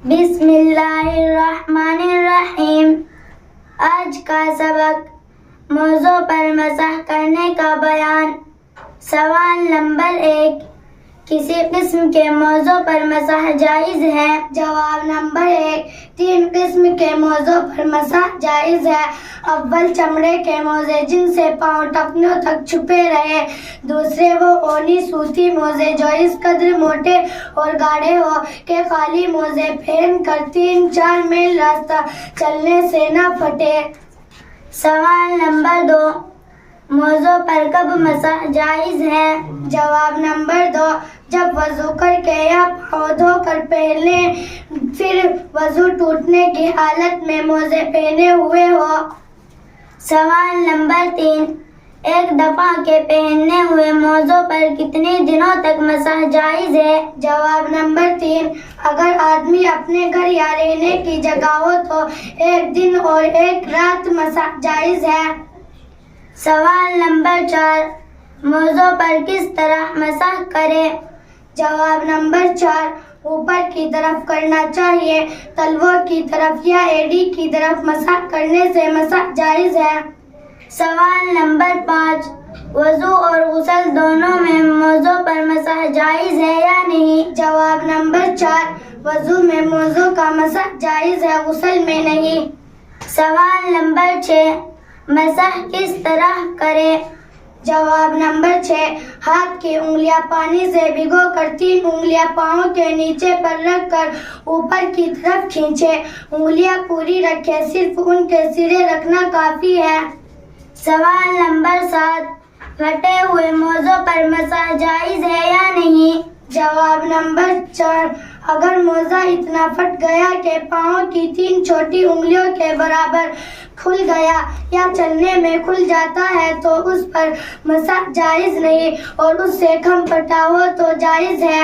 بسم اللہ الرحمن الرحیم۔ آج کا سبق موضوع پر مسح کرنے کا بیان۔ سوال نمبر 1، کسی قسم کے موضوع پر مسح جائز ہے؟ جواب نمبر 1، 3 قسم کے موضوع پر مسح جائز ہے۔ اول، چمڑے کے موزے جن سے پاؤں ٹخنوں تک چھپے رہے۔ دوسرے، وہ اونی سوتی موزے جو اس قدر موٹے اور گاڑھے ہو کہ خالی موزے پہن کر 3-4 میل راستہ چلنے سے نہ پھٹے۔ سوال نمبر 2، موضوع پر کب مسح جائز ہے؟ جواب نمبر 2، جب وضو کر کے یا پاؤں دھو کر پہلے پھر وضو ٹوٹنے کی حالت میں موزے پہنے ہوئے ہو۔ سوال نمبر 3، ایک دفعہ کے پہننے ہوئے موزوں پر کتنے دنوں تک مسح جائز ہے؟ جواب نمبر 3، اگر آدمی اپنے گھر یا رہنے کی جگہ ہو تو 1 دن اور 1 رات مسح جائز ہے۔ سوال نمبر 4، موزوں پر کس طرح مسح کرے؟ جواب نمبر 4، اوپر کی طرف کرنا چاہیے۔ تلووں کی طرف یا ایڑی کی طرف مسح کرنے سے مسح جائز ہے۔ سوال نمبر 5، وضو اور غسل دونوں میں موزوں پر مسح جائز ہے یا نہیں؟ جواب نمبر 4، وضو میں موزوں کا مسح جائز ہے، غسل میں نہیں۔ سوال نمبر 6، مسح کس طرح کرے؟ جواب نمبر 6، ہاتھ کی انگلیاں پانی سے بھگو کر 3 انگلیاں پاؤں کے نیچے پر رکھ کر اوپر کی طرف کھینچے۔ انگلیاں پوری رکھے، صرف ان کے سرے رکھنا کافی ہے۔ سوال نمبر 7، پھٹے ہوئے موزوں پر مسح جائز ہے یا نہیں؟ جواب نمبر 4، اگر موزہ اتنا پھٹ گیا کہ پاؤں کی 3 چھوٹی انگلیوں کے برابر کھل گیا یا چلنے میں کھل جاتا ہے تو اس پر مسح جائز نہیں، اور اس سے کم پھٹا ہو تو جائز ہے۔